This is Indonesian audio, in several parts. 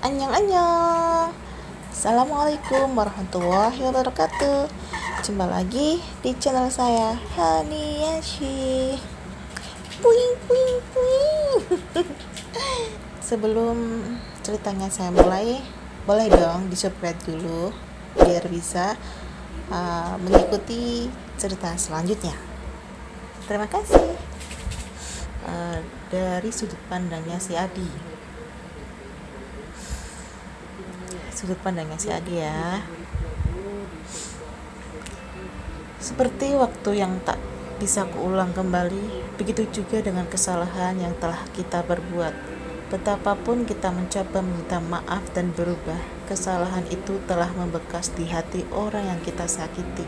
Annyeong. Assalamualaikum warahmatullahi wabarakatuh. Jumpa lagi di channel saya, Haniyashi. Puing puing puing. Sebelum ceritanya saya mulai, boleh dong di-subscribe dulu biar bisa mengikuti cerita selanjutnya. Terima kasih. Dari sudut pandangnya si Adi. Sudut pandangnya si Adi ya. Seperti waktu yang tak bisa kuulang kembali, begitu juga dengan kesalahan yang telah kita perbuat. Betapapun kita mencoba meminta maaf dan berubah, kesalahan itu telah membekas di hati orang yang kita sakiti.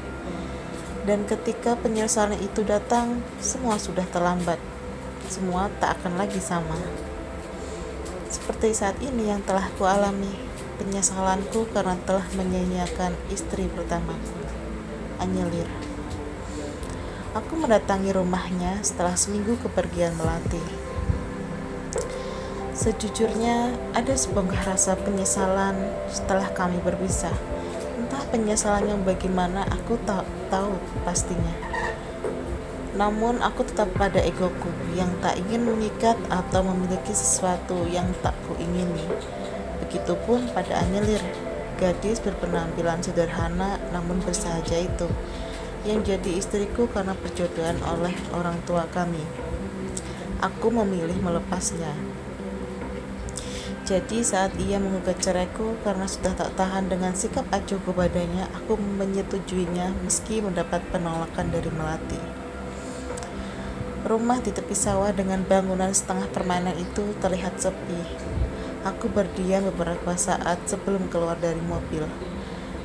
Dan ketika penyesalan itu datang, semua sudah terlambat. Semua tak akan lagi sama. Seperti saat ini yang telah kualami. Penyesalanku karena telah menyia-nyiakan istri pertamaku, Anyelir. Aku mendatangi rumahnya setelah seminggu kepergian melatih. Sejujurnya, ada sebongkah rasa penyesalan setelah kami berpisah. Entah penyesalan yang bagaimana, aku tak tahu pastinya. Namun aku tetap pada egoku yang tak ingin mengikat atau memiliki sesuatu yang tak kuingini. Begitupun pada Anyelir, gadis berpenampilan sederhana namun bersahaja itu, yang jadi istriku karena perjodohan oleh orang tua kami. Aku memilih melepasnya. Jadi saat ia menggugat ceraiku karena sudah tak tahan dengan sikap acuhku padanya, aku menyetujuinya meski mendapat penolakan dari Melati. Rumah di tepi sawah dengan bangunan setengah permainan itu terlihat sepi. Aku berdiam beberapa saat sebelum keluar dari mobil,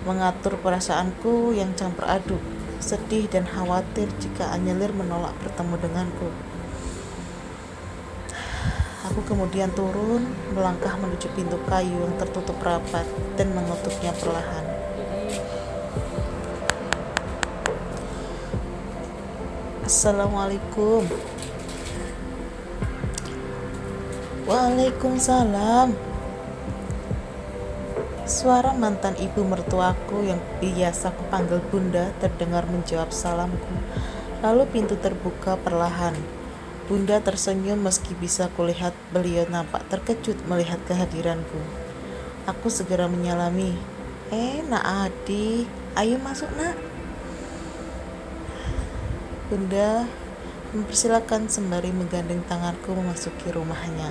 mengatur perasaanku yang campur aduk, sedih dan khawatir jika Anyelir menolak bertemu denganku. Aku kemudian turun, melangkah menuju pintu kayu yang tertutup rapat dan mengetuknya perlahan. Assalamualaikum. Waalaikumsalam. Suara mantan ibu mertuaku yang biasa kupanggil Bunda terdengar menjawab salamku. Lalu pintu terbuka perlahan. Bunda tersenyum meski bisa kulihat beliau nampak terkejut melihat kehadiranku. Aku segera menyalami. Nak Adi, ayo masuk nak. Bunda mempersilakan sembari menggandeng tanganku memasuki rumahnya.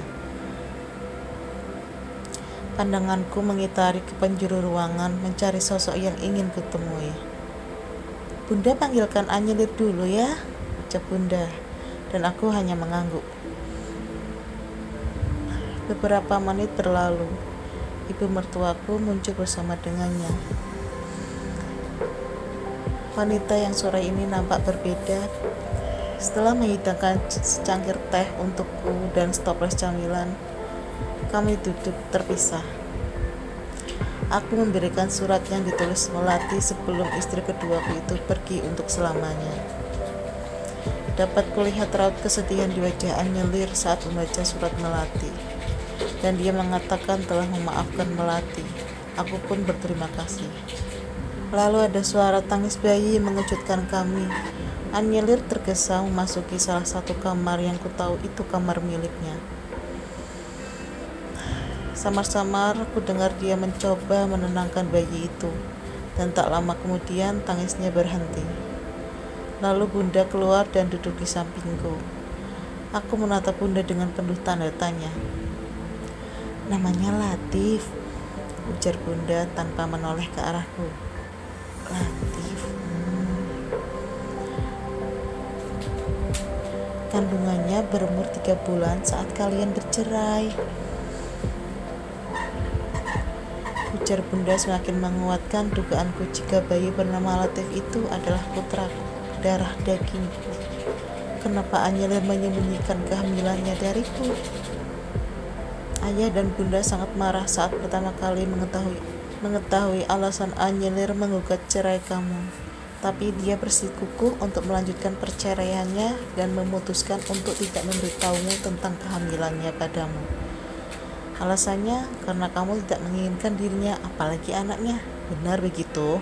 Pandanganku mengitari ke penjuru ruangan mencari sosok yang ingin kutemui. Bunda panggilkan Anyelir dulu ya, ucap Bunda, dan aku hanya mengangguk. Beberapa menit berlalu, ibu mertuaku muncul bersama dengannya. Wanita yang sore ini nampak berbeda. Setelah menghidangkan secangkir teh untukku dan stoples camilan, kami duduk terpisah. Aku memberikan surat yang ditulis Melati sebelum istri keduaku itu pergi untuk selamanya. Dapat kulihat raut kesedihan di wajah Anyelir saat membaca surat Melati, dan dia mengatakan telah memaafkan Melati. Aku pun berterima kasih. Lalu ada suara tangis bayi yang mengejutkan kami. Anyelir tergesa memasuki salah satu kamar yang kutahu itu kamar miliknya. Samar-samar ku dengar dia mencoba menenangkan bayi itu, dan tak lama kemudian tangisnya berhenti. Lalu Bunda keluar dan duduk di sampingku. Aku menatap Bunda dengan penuh tanda tanya. Namanya Latif, ujar Bunda tanpa menoleh ke arahku. Latif. Kandungannya berumur 3 bulan saat kalian bercerai, ujar Bunda semakin menguatkan dugaanku jika bayi bernama Latif itu adalah putraku, darah dagingku. Kenapa Anyelir menyembunyikan kehamilannya dariku? Ayah dan Bunda sangat marah saat pertama kali mengetahui alasan Anyelir menggugat cerai kamu. Tapi dia bersikukuh untuk melanjutkan perceraiannya dan memutuskan untuk tidak memberitahumu tentang kehamilannya padamu. Alasannya karena kamu tidak menginginkan dirinya, apalagi anaknya. Benar begitu?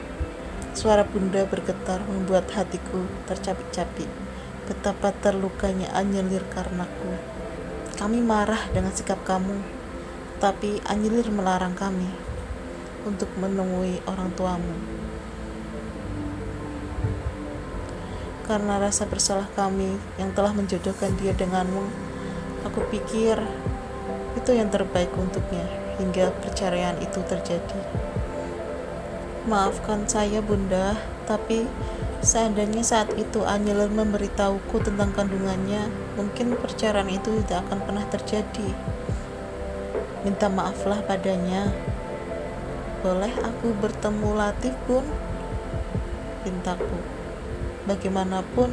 Suara bunda bergetar membuat hatiku tercapik-capik. Betapa terlukanya Anyelir karenaku. Kami marah dengan sikap kamu, tapi Anyelir melarang kami untuk menemui orang tuamu. Karena rasa bersalah kami yang telah menjodohkan dia denganmu, aku pikir itu yang terbaik untuknya hingga perceraian itu terjadi. Maafkan saya bunda, tapi seandainya saat itu Anyelir memberitahuku tentang kandungannya, mungkin perceraian itu tidak akan pernah terjadi. Minta maaflah padanya. Boleh aku bertemu Latif bun? Pintaku. Bagaimanapun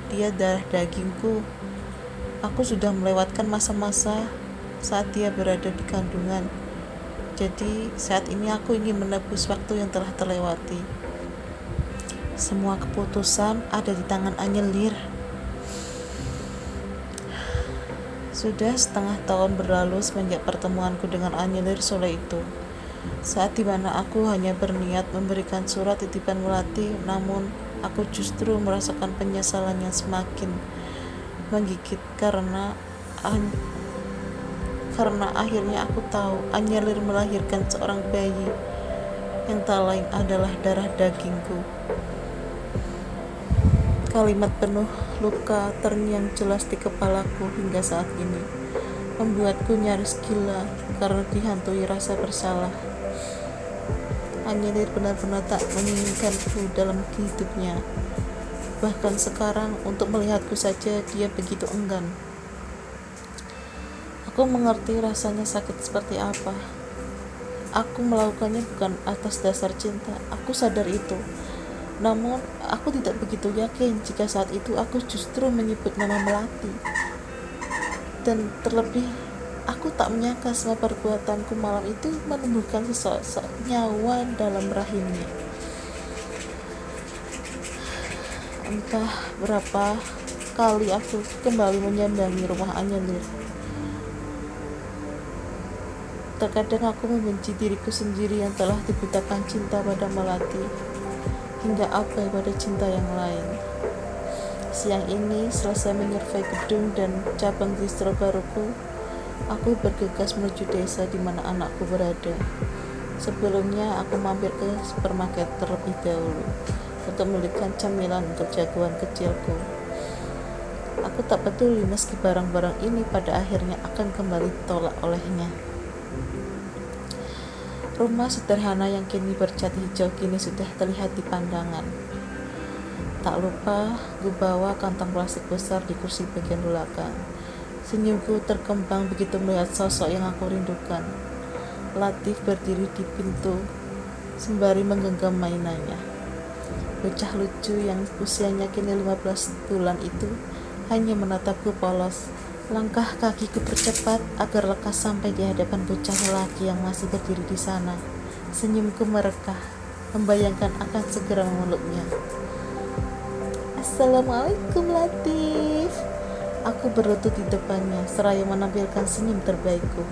dia darah dagingku. Aku sudah melewatkan masa-masa saat dia berada di kandungan. Jadi saat ini aku ingin menebus waktu yang telah terlewati. Semua keputusan ada di tangan Anyelir. Sudah setengah tahun berlalu semenjak pertemuanku dengan Anyelir sore itu. Saat dimana aku hanya berniat memberikan surat titipan Melati, namun aku justru merasakan penyesalan yang semakin menggigit karena akhirnya aku tahu Anyelir melahirkan seorang bayi yang tak lain adalah darah dagingku. Kalimat penuh luka terngiang jelas di kepalaku hingga saat ini, membuatku nyaris gila karena dihantui rasa bersalah. Anyelir benar-benar tak menginginkanku dalam hidupnya. Bahkan sekarang untuk melihatku saja dia begitu enggan. Aku mengerti rasanya sakit seperti apa. Aku melakukannya bukan atas dasar cinta, aku sadar itu. Namun, aku tidak begitu yakin jika saat itu aku justru menyebut nama Melati. Dan terlebih, aku tak menyangka semua perbuatanku malam itu menumbuhkan sesosok nyawa dalam rahimnya. Entah berapa kali aku kembali menyambangi rumah Anyelir. Terkadang aku membenci diriku sendiri yang telah dibutakan cinta pada Melati, hingga abai pada cinta yang lain. Siang ini, selesai menyervei gedung dan cabang distro baruku, aku bergegas menuju desa di mana anakku berada. Sebelumnya, aku mampir ke supermarket terlebih dahulu untuk membelikan camilan untuk jagoan kecilku. Aku tak peduli meski barang-barang ini pada akhirnya akan kembali ditolak olehnya. Rumah sederhana yang kini bercat hijau kini sudah terlihat di pandangan. Tak lupa, gue bawa kantong plastik besar di kursi bagian belakang. Senyumku terkembang begitu melihat sosok yang aku rindukan. Latif berdiri di pintu, sembari menggenggam mainannya. Bocah lucu yang usianya kini 15 bulan itu hanya menatapku polos. Langkah kakiku percepat agar lekas sampai di hadapan bocah lelaki yang masih berdiri di sana. Senyumku merekah, membayangkan akan segera memeluknya. Assalamualaikum Latif. Aku berlutut di depannya, seraya menampilkan senyum terbaikku.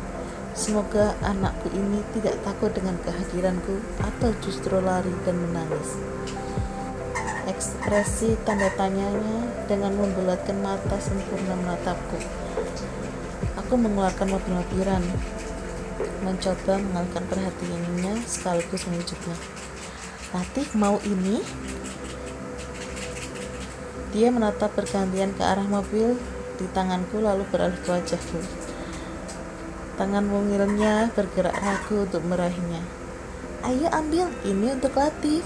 Semoga anakku ini tidak takut dengan kehadiranku atau justru lari dan menangis. Ekspresi tanda tanyanya dengan membulatkan mata sempurna menatapku. Aku mengeluarkan mobil-mobilan, mencoba mengalihkan perhatiannya sekaligus memujuknya. Latif mau ini? Dia menatap bergantian ke arah mobil di tanganku lalu beralih ke wajahku. Tangan mungilnya bergerak ragu untuk meraihnya. Ayo ambil, ini untuk Latif,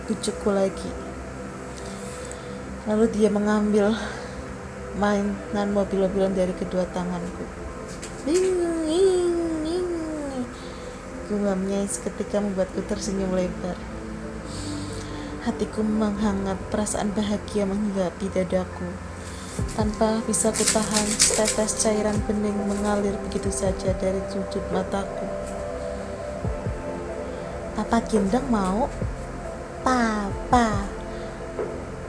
bujukku lagi. Lalu dia mengambil mainan mobil-mobilan dari kedua tanganku. Gumamnya seketika membuatku tersenyum lebar. Hatiku menghangat, perasaan bahagia menghinggapi dadaku. Tanpa bisa kutahan, tetes cairan bening mengalir begitu saja dari sudut mataku. Papa Gendeng mau? Papa,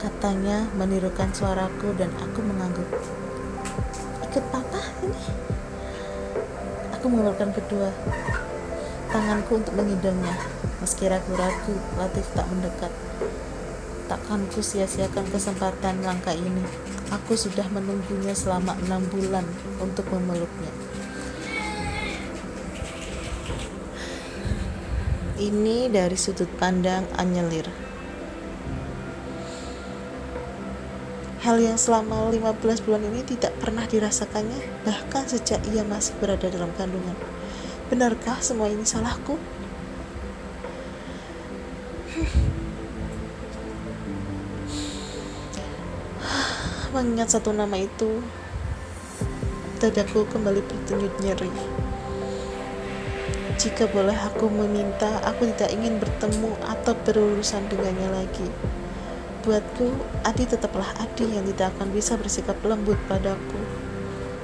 katanya menirukan suaraku dan aku mengangguk. Ikut papa ini? Aku mengulurkan kedua tanganku untuk menghindangnya. Meski ragu-ragu, Latif tak mendekat. Takkan ku sia-siakan kesempatan langkah ini. Aku sudah menunggunya selama 6 bulan untuk memeluknya. Ini dari sudut pandang Anyelir. Hal yang selama 15 bulan ini tidak pernah dirasakannya, bahkan sejak ia masih berada dalam kandungan. Benarkah semua ini salahku? Mengingat satu nama itu, dadaku kembali berdenyut nyeri. Jika boleh aku meminta, aku tidak ingin bertemu atau berurusan dengannya lagi. Buatku, Adi tetaplah Adi yang tidak akan bisa bersikap lembut padaku.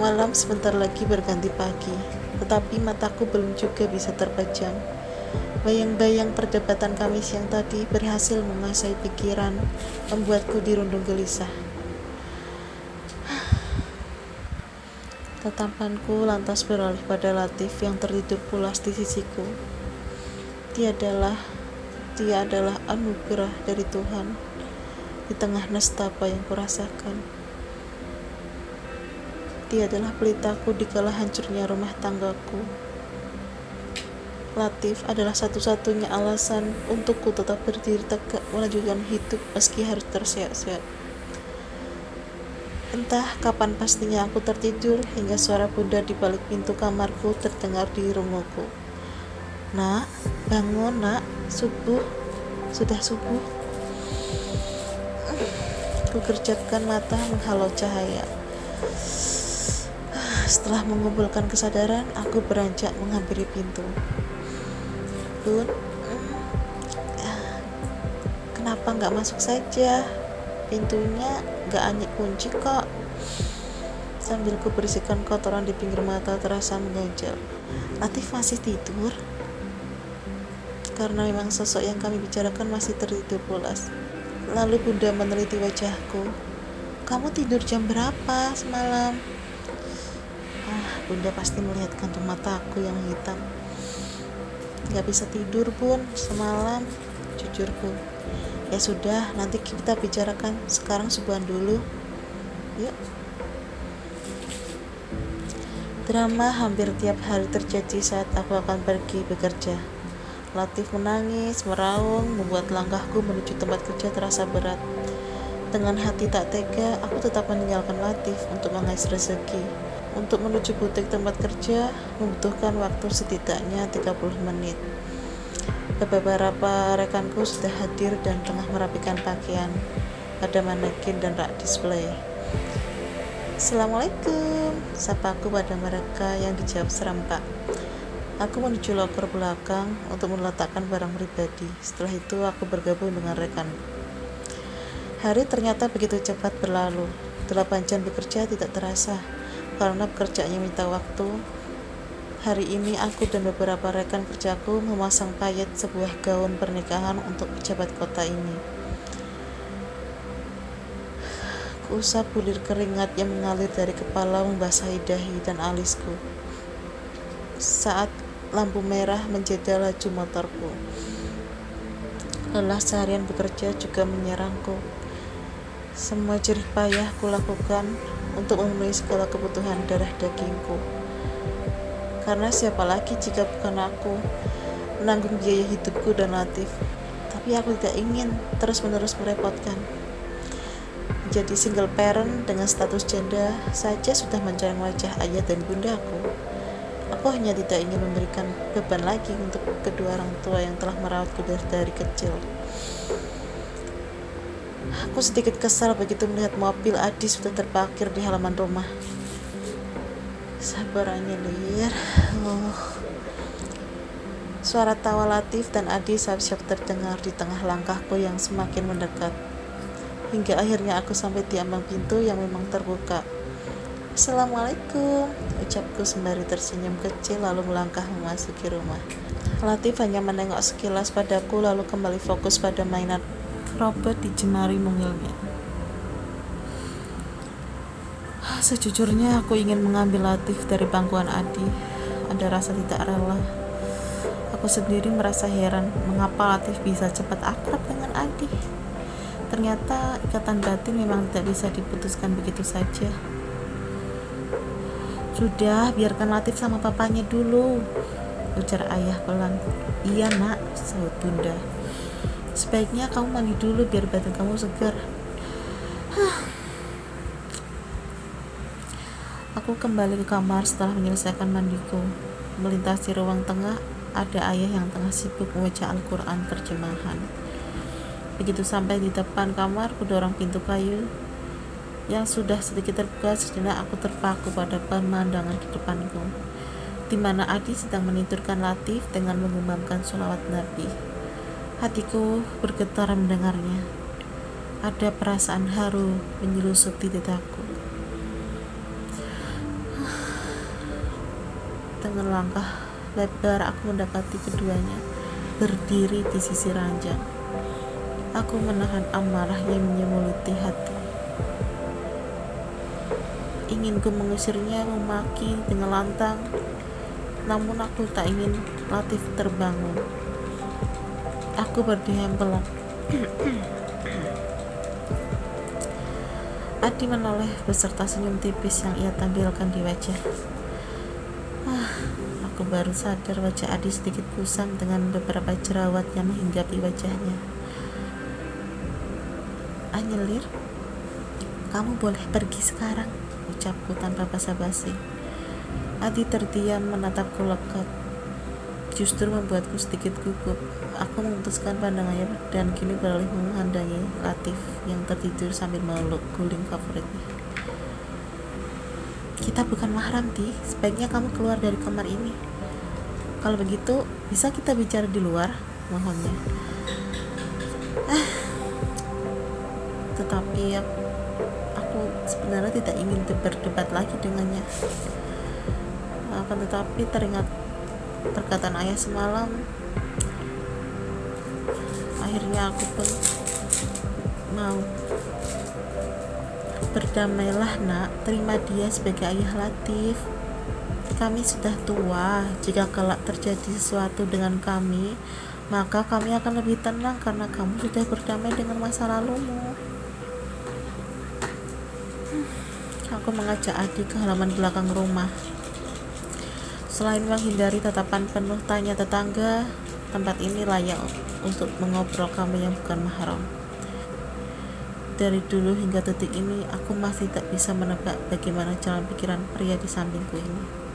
Malam sebentar lagi berganti pagi, tetapi mataku belum juga bisa terpejam. Bayang-bayang perdebatan kami siang tadi berhasil menguasai pikiran, membuatku dirundung gelisah. Tatapanku lantas beralih pada Latif yang tertidur pulas di sisiku. Dia adalah anugerah dari Tuhan di tengah nestapa yang kurasakan. Dia adalah pelitaku di kala hancurnya rumah tanggaku. Latif adalah satu-satunya alasan untukku tetap berdiri tegak melanjutkan hidup meski harus terseok-seok. Entah kapan pastinya aku tertidur hingga suara bunda di balik pintu kamarku terdengar di runguku. Nak, bangun nak, sudah subuh. Ku gerjapkan mata menghalau cahaya. Setelah mengumpulkan kesadaran, aku beranjak menghampiri pintu. Bun, kenapa nggak masuk saja? Pintunya nggak anyik kunci kok. Sambil ku bersihkan kotoran di pinggir mata terasa mengganjal. Latif masih tidur? Karena memang sosok yang kami bicarakan masih tertidur pulas. Lalu bunda meneliti wajahku. Kamu tidur jam berapa semalam? Bunda pasti melihat kantung mataku yang hitam. Gak bisa tidur bun semalam, jujurku. Ya sudah, nanti kita bicarakan. Sekarang subuhan dulu. Yuk. Drama hampir tiap hari terjadi saat aku akan pergi bekerja. Latif menangis, meraung, membuat langkahku menuju tempat kerja terasa berat. Dengan hati tak tega, aku tetap meninggalkan Latif untuk mengais rezeki. Untuk menuju butik tempat kerja, membutuhkan waktu setidaknya 30 menit. Beberapa rekanku sudah hadir dan tengah merapikan pakaian pada manekin dan rak display. Assalamualaikum, sapaku pada mereka yang dijawab serempak. Aku menuju loker belakang untuk meletakkan barang pribadi. Setelah itu aku bergabung dengan rekanku. Hari ternyata begitu cepat berlalu. 8 jam bekerja tidak terasa karena pekerjaannya minta waktu. Hari ini aku dan beberapa rekan kerjaku memasang payet sebuah gaun pernikahan untuk pejabat kota ini. Kuusap bulir keringat yang mengalir dari kepala membasahi dahi dan alisku. Saat lampu merah menjeda laju motorku. Lelah seharian bekerja juga menyerangku. Semua jerih payah kulakukan untuk memenuhi segala kebutuhan darah dagingku. Karena siapa lagi jika bukan aku menanggung biaya hidupku dan Latif. Tapi aku tidak ingin terus-menerus merepotkan. Menjadi single parent dengan status janda saja sudah mencoreng wajah ayah dan bundaku. Aku hanya tidak ingin memberikan beban lagi untuk kedua orang tua yang telah merawatku dari kecil. Aku sedikit kesal begitu melihat mobil Adi sudah terparkir di halaman rumah. Sabar Anyelir. Suara tawa Latif dan Adi siap-siap terdengar di tengah langkahku yang semakin mendekat. Hingga akhirnya aku sampai di ambang pintu yang memang terbuka. Assalamualaikum, ucapku sembari tersenyum kecil lalu melangkah memasuki rumah. Latif hanya menengok sekilas padaku lalu kembali fokus pada mainan robot di jemari mungilnya. Sejujurnya aku ingin mengambil Latif dari pangkuan Adi. ada rasa tidak rela. Aku sendiri merasa heran mengapa Latif bisa cepat akrab dengan Adi. Ternyata ikatan batin memang tidak bisa diputuskan begitu saja. Sudah, biarkan Latif sama papanya dulu, ujar ayah pelan. Iya nak, sahut bunda. Sebaiknya kamu mandi dulu biar badan kamu segar. Aku kembali ke kamar setelah menyelesaikan mandiku. Melintasi ruang tengah, ada ayah yang tengah sibuk membaca Al-Quran terjemahan. Begitu sampai di depan kamar, ku dorong pintu kayu yang sudah sedikit terbuka. Sejenak aku terpaku pada pemandangan di depanku, di mana Adi sedang meniturkan Latif dengan mengumandangkan sholawat Nabi. Hatiku bergetar mendengarnya. Ada perasaan haru menyelusup di dadaku. Dengan langkah lebar aku mendapati keduanya berdiri di sisi ranjang. Aku menahan amarah yang menyemuluti hati. Ingin ku mengusirnya, memaki dengan lantang, namun aku tak ingin Latif terbangun. Aku berdiam pelan. Adi menoleh beserta senyum tipis yang ia tampilkan di wajah. Aku baru sadar wajah Adi sedikit kusam dengan beberapa jerawat yang menghinggapi wajahnya. Anyelir, kamu boleh pergi sekarang, ucapku tanpa basa-basi. Adi terdiam menatapku lekat, justru membuatku sedikit gugup. Aku memutuskan pandangannya dan kini beralih memandangi Latif yang tertidur sambil meluk guling favoritnya. Kita bukan mahram, Di. Sebaiknya kamu keluar dari kamar ini. Kalau begitu, bisa kita bicara di luar, mohonnya. Tetapi aku sebenarnya tidak ingin berdebat lagi dengannya. Akan tetapi teringat perkataan ayah semalam. Akhirnya aku pun mau. Berdamailah nak, terima dia sebagai ayah Latif. Kami sudah tua, jika kelak terjadi sesuatu dengan kami, maka kami akan lebih tenang karena kamu sudah berdamai dengan masa lalumu. Aku mengajak Adi ke halaman belakang rumah. Selain menghindari tatapan penuh tanya tetangga, tempat ini layak untuk mengobrol kami yang bukan mahram. Dari dulu hingga detik ini, aku masih tak bisa menebak bagaimana jalan pikiran pria di sampingku ini.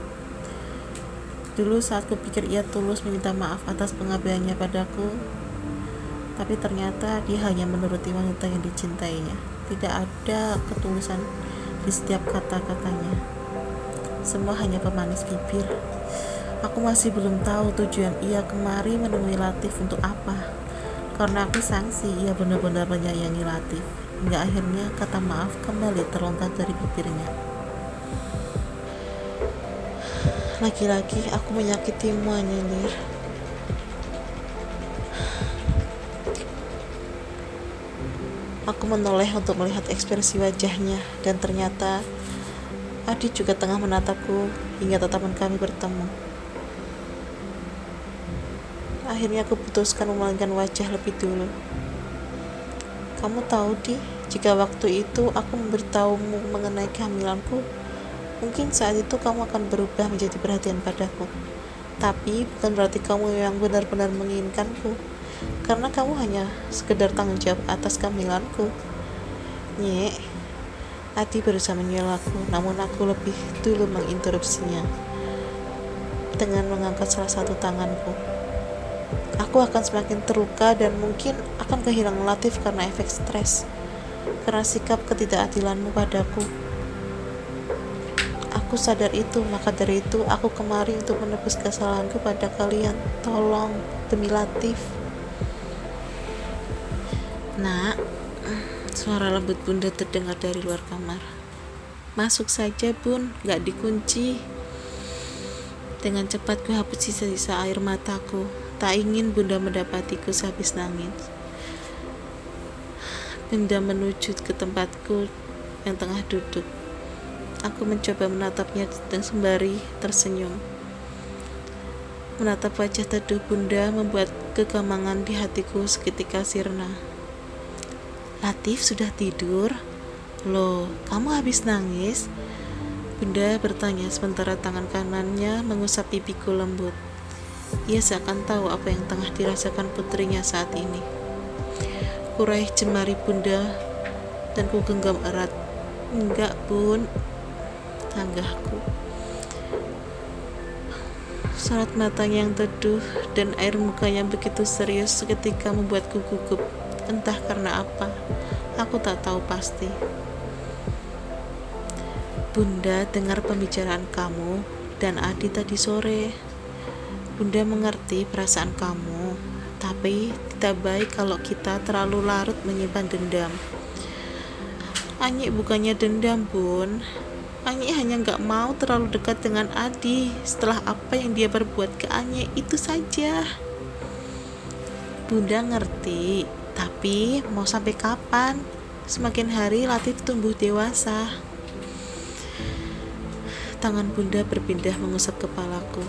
Dulu saat kupikir ia tulus meminta maaf atas pengabaiannya padaku, tapi ternyata dia hanya menuruti wanita yang dicintainya. Tidak ada ketulusan di setiap kata-katanya. Semua hanya pemanis bibir. Aku masih belum tahu tujuan ia kemari menemui Latif untuk apa. Karena aku sangsi ia benar-benar menyayangi Latif. Hingga akhirnya kata maaf kembali terlontar dari bibirnya. Lagi-lagi aku menyakitimu, Anyelir. Aku menoleh untuk melihat ekspresi wajahnya, dan ternyata Adi juga tengah menatapku hingga tatapan kami bertemu. Akhirnya aku putuskan memalingkan wajah lebih dulu. Kamu tahu, Di, jika waktu itu aku memberitahumu mengenai kehamilanku, mungkin saat itu kamu akan berubah menjadi perhatian padaku. Tapi bukan berarti kamu yang benar-benar menginginkanku, karena kamu hanya sekedar tanggung jawab atas kehamilanku. Nyek, Adi berusaha menyelaku, namun aku lebih dulu menginterupsinya dengan mengangkat salah satu tanganku. Aku akan semakin terluka dan mungkin akan kehilangan Latif karena efek stres, karena sikap ketidakadilanmu padaku. Aku sadar itu, maka dari itu aku kemari untuk menebus kesalahanku pada kalian. Tolong, demi Latif. Nak, suara lembut bunda terdengar dari luar kamar. Masuk saja, Bun, gak dikunci. Dengan cepat ku hapus sisa-sisa air mataku. Tak ingin bunda mendapatiku sehabis nangis. Bunda menuju ke tempatku yang tengah duduk. Aku mencoba menatapnya dan sembari tersenyum. Menatap wajah teduh Bunda membuat kegamangan di hatiku seketika sirna. Latif sudah tidur? Loh, kamu habis nangis? Bunda bertanya sementara tangan kanannya mengusap pipiku lembut. Ia seakan tahu apa yang tengah dirasakan putrinya saat ini. Kuraih jemari Bunda dan ku genggam erat. Enggak, Bun, tanggahku. Sorot matanya yang teduh dan air mukanya yang begitu serius seketika membuatku gugup. Entah karena apa, aku tak tahu pasti. Bunda dengar pembicaraan kamu dan Adi tadi sore. Bunda mengerti perasaan kamu, tapi tidak baik kalau kita terlalu larut menyimpan dendam. Anyik bukannya dendam, Bun. Anyik hanya gak mau terlalu dekat dengan Adi setelah apa yang dia berbuat ke Anyik, itu saja. Bunda ngerti, tapi mau sampai kapan? Semakin hari Latif tumbuh dewasa. Tangan Bunda berpindah mengusap kepalaku.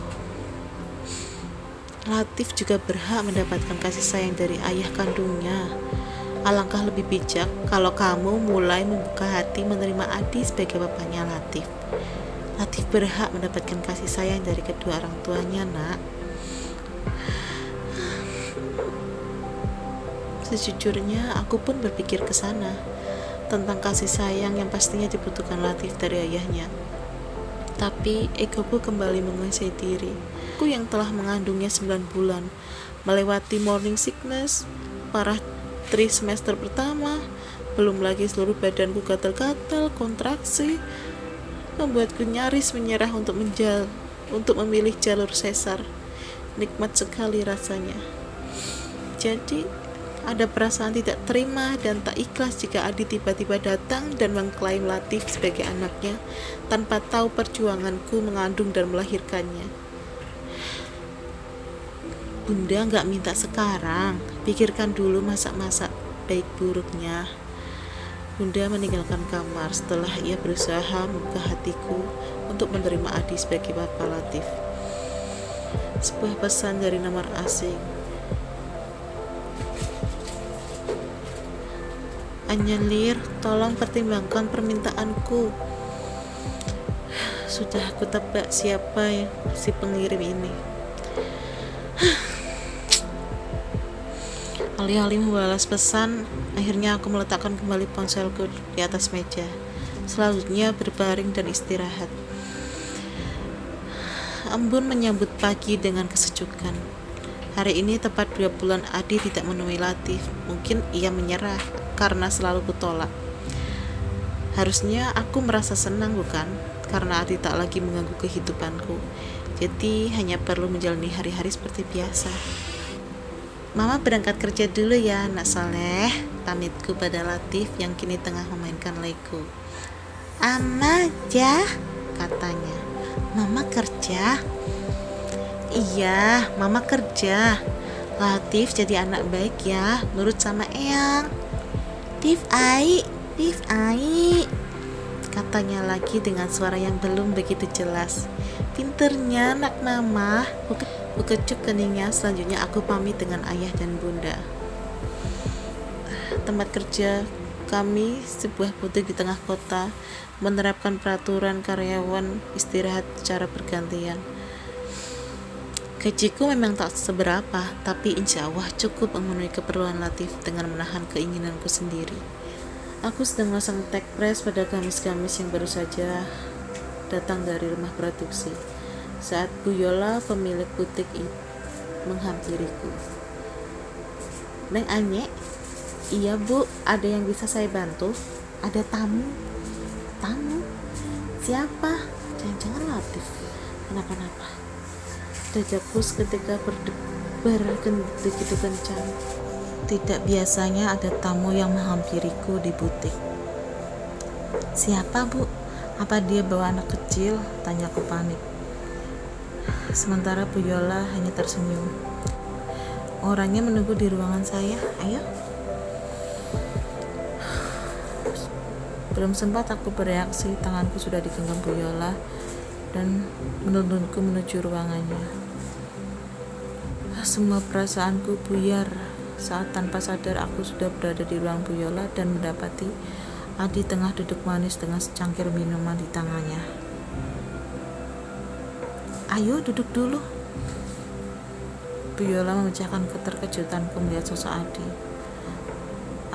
Latif juga berhak mendapatkan kasih sayang dari ayah kandungnya. Alangkah lebih bijak kalau kamu mulai membuka hati menerima Adi sebagai bapaknya Latif. Latif berhak mendapatkan kasih sayang dari kedua orang tuanya, nak. Sejujurnya, aku pun berpikir ke sana, tentang kasih sayang yang pastinya dibutuhkan Latif dari ayahnya. Tapi egoku kembali menguasai diri. Aku yang telah mengandungnya 9 bulan, melewati morning sickness, parah semester pertama, belum lagi seluruh badanku gatal-gatal, kontraksi, membuatku nyaris menyerah untuk memilih jalur sesar. Nikmat sekali rasanya. Jadi, ada perasaan tidak terima dan tak ikhlas jika Adi tiba-tiba datang dan mengklaim Latif sebagai anaknya tanpa tahu perjuanganku mengandung dan melahirkannya. Bunda gak minta sekarang, pikirkan dulu masa-masa baik buruknya. Bunda meninggalkan kamar setelah ia berusaha membuka hatiku untuk menerima Adi sebagai bapak Latif. Sebuah pesan dari nomor asing. Anyelir, tolong pertimbangkan permintaanku. Sudah aku tebak siapa si pengirim ini. Alih-alih membalas pesan, akhirnya aku meletakkan kembali ponselku di atas meja. Selanjutnya berbaring dan istirahat. Embun menyambut pagi dengan kesejukan. Hari ini tepat 2 bulan Adi tidak menemui Latif. Mungkin ia menyerah karena selalu kutolak. Harusnya aku merasa senang, bukan? Karena Adi tak lagi mengganggu kehidupanku. Jadi hanya perlu menjalani hari-hari seperti biasa. Mama berangkat kerja dulu ya, nak soleh, pamitku pada Latif yang kini tengah memainkan Lego. Ama aja, katanya. Mama kerja? Iya, mama kerja. Latif jadi anak baik ya, nurut sama Eyang. Tif ai, katanya lagi dengan suara yang belum begitu jelas. Pinternya anak mama. Kukecup keningnya. Selanjutnya aku pamit dengan ayah dan bunda. Tempat kerja kami sebuah butik di tengah kota, menerapkan peraturan karyawan istirahat secara bergantian. Gajiku memang tak seberapa, tapi insya Allah cukup memenuhi keperluan Latif dengan menahan keinginanku sendiri. Aku sedang memasang tag press pada gamis-gamis yang baru saja datang dari rumah produksi saat Bu Yola, pemilik butik itu, menghampiriku. Neng Anyek? Iya Bu, ada yang bisa saya bantu? Ada tamu? Siapa? Jangan-jangan Latif kenapa-napa? Dadaku seketika berdebar begitu kencang. Tidak biasanya ada tamu yang menghampiriku di butik. Siapa Bu? Apa dia bawa anak kecil? Tanyaku panik. Sementara Bu Yola hanya tersenyum. Orangnya menunggu di ruangan saya. Ayo. Belum sempat aku bereaksi, tanganku sudah digenggam Bu Yola dan menuntunku menuju ruangannya. Semua perasaanku buyar saat tanpa sadar aku sudah berada di ruang Bu Yola dan mendapati Adi tengah duduk manis dengan secangkir minuman di tangannya. "Ayo duduk dulu." Bu Yola memecahkan keterkejutanku melihat sosok Adi.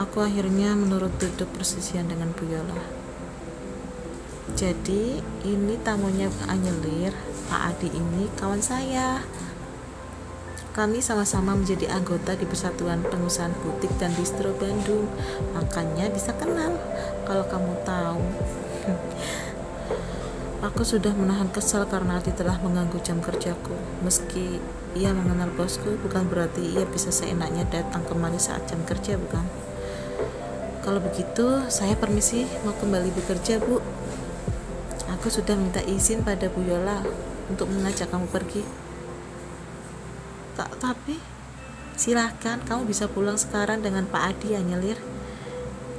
Aku akhirnya menurut duduk persisian dengan Bu Yola. "Jadi ini tamunya Anyelir, Pak Adi ini kawan saya. Kami sama-sama menjadi anggota di Persatuan Pengusahaan Butik dan Distro Bandung, makanya bisa kenal kalau kamu tahu." Aku sudah menahan kesal karena Adi telah mengganggu jam kerjaku. Meski ia mengenal bosku, bukan berarti ia bisa seenaknya datang kemari saat jam kerja, bukan? "Kalau begitu, saya permisi, mau kembali bekerja, Bu. Aku sudah minta izin pada Bu Yola untuk mengajak kamu pergi." Tapi silahkan, kamu bisa pulang sekarang dengan Pak Adi, Anyelir.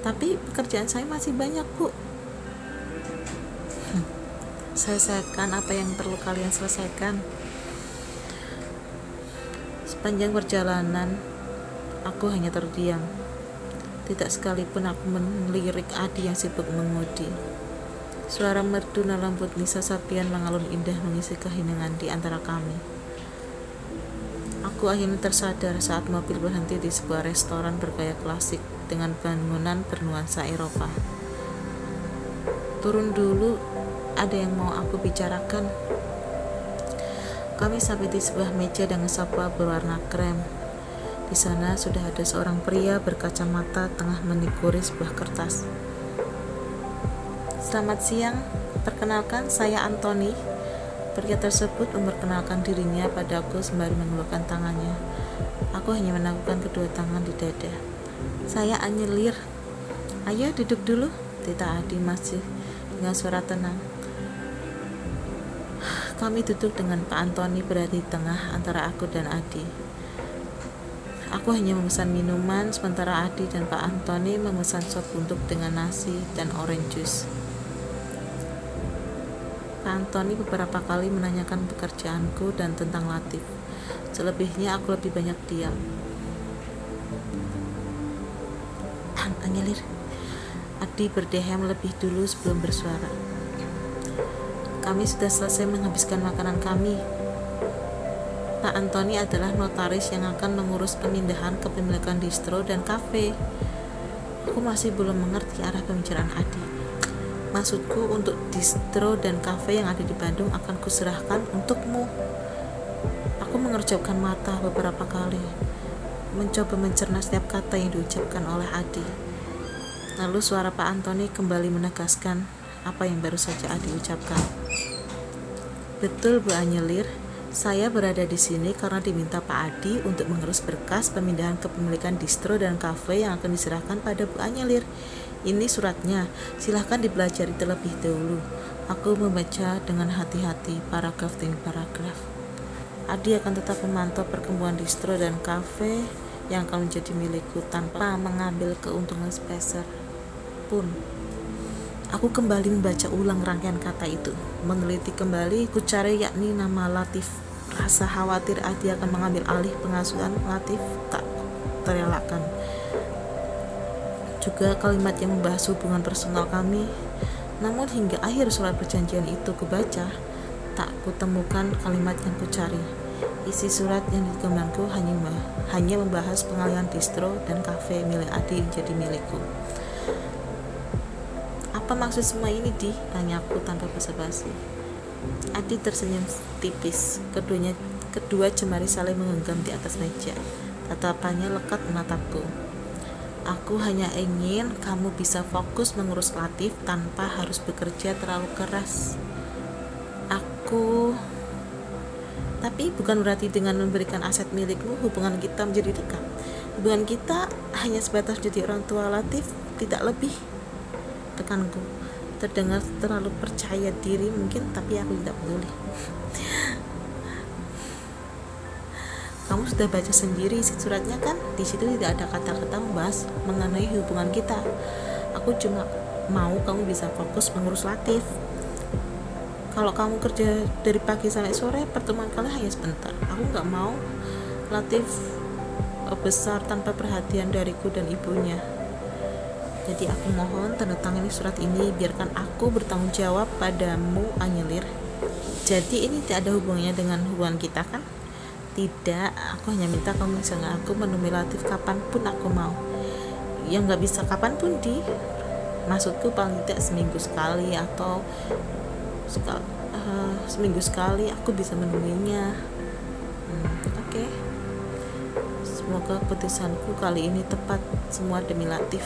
Tapi pekerjaan saya masih banyak, Bu. Selesaikan apa yang perlu kalian selesaikan. Sepanjang perjalanan, aku hanya terdiam. Tidak sekalipun aku melirik Adi yang sibuk mengemudi. Suara merdu lembut Nisa Sabian mengalun indah mengisi keheningan di antara kami. Aku akhirnya tersadar saat mobil berhenti di sebuah restoran bergaya klasik dengan bangunan bernuansa Eropa. "Turun dulu, ada yang mau aku bicarakan." Kami sampai di sebuah meja dengan sofa berwarna krem. Di sana sudah ada seorang pria berkacamata tengah menikuri sebuah kertas. "Selamat siang, perkenalkan saya Anthony." Pria tersebut memperkenalkan dirinya padaku sembari mengulurkan tangannya. Aku hanya menaklukkan kedua tangan di dada. "Saya Anyelir." "Ayo duduk dulu," tita Adi masih dengan suara tenang. Kami duduk dengan Pak Antoni berada di tengah antara aku dan Adi. Aku hanya memesan minuman, sementara Adi dan Pak Antoni memesan sop buntut dengan nasi dan orange juice. Pak Antoni beberapa kali menanyakan pekerjaanku dan tentang Latif. Selebihnya aku lebih banyak diam. "Anyelir," Adi berdehem lebih dulu sebelum bersuara. "Kami sudah selesai menghabiskan makanan kami. Pak Antoni adalah notaris yang akan mengurus pemindahan kepemilikan distro dan kafe." Aku masih belum mengerti arah pembicaraan Adi. "Maksudku, untuk distro dan kafe yang ada di Bandung akan kuserahkan untukmu." Aku mengerjapkan mata beberapa kali, mencoba mencerna setiap kata yang diucapkan oleh Adi. Lalu suara Pak Antoni kembali menegaskan apa yang baru saja Adi ucapkan. "Betul, Bu Anyelir. Saya berada di sini karena diminta Pak Adi untuk mengurus berkas pemindahan kepemilikan distro dan kafe yang akan diserahkan pada Bu Anyelir. Ini suratnya, silahkan dipelajari terlebih dahulu." Aku membaca dengan hati-hati paragraf demi paragraf. Adi akan tetap memantau perkembangan distro dan kafe yang akan menjadi milikku tanpa mengambil keuntungan sepeser pun. Aku kembali membaca ulang rangkaian kata itu, meneliti kembali ku cari yakni nama Latif. Rasa khawatir Adi akan mengambil alih pengasuhan Latif tak terelakkan. Juga kalimat yang membahas hubungan personal kami. Namun hingga akhir surat perjanjian itu kubaca, tak kutemukan kalimat yang kucari. Isi surat yang digemblengku hanya membahas pengalihan distro dan kafe milik Adi menjadi milikku. "Apa maksud semua ini, Di?" tanyaku tanpa basa-basi. Adi tersenyum tipis. Kedua jemari saling menggenggam di atas meja. Tatapannya lekat menatapku. "Aku hanya ingin kamu bisa fokus mengurus Latif tanpa harus bekerja terlalu keras. Tapi bukan berarti dengan memberikan aset milikmu hubungan kita menjadi dekat. Hubungan kita hanya sebatas jadi orang tua Latif, tidak lebih." Tekanku. Terdengar terlalu percaya diri mungkin, tapi aku tidak peduli. "Kamu sudah baca sendiri isi suratnya kan? Di situ tidak ada kata-kata membahas mengenai hubungan kita. Aku cuma mau kamu bisa fokus mengurus Latif. Kalau kamu kerja dari pagi sampai sore, pertemuan kalian hanya sebentar. Aku nggak mau Latif besar tanpa perhatian dariku dan ibunya. Jadi aku mohon tanda tangani surat ini, biarkan aku bertanggung jawab padamu, Anyelir. Jadi ini tidak ada hubungannya dengan hubungan kita kan? Tidak, aku hanya minta kamu misalnya aku menemui Latif kapanpun aku mau. Yang nggak bisa kapanpun maksudku paling tidak seminggu sekali atau seminggu sekali aku bisa menemuinya. Oke. Semoga keputusanku kali ini tepat, semua demi Latif.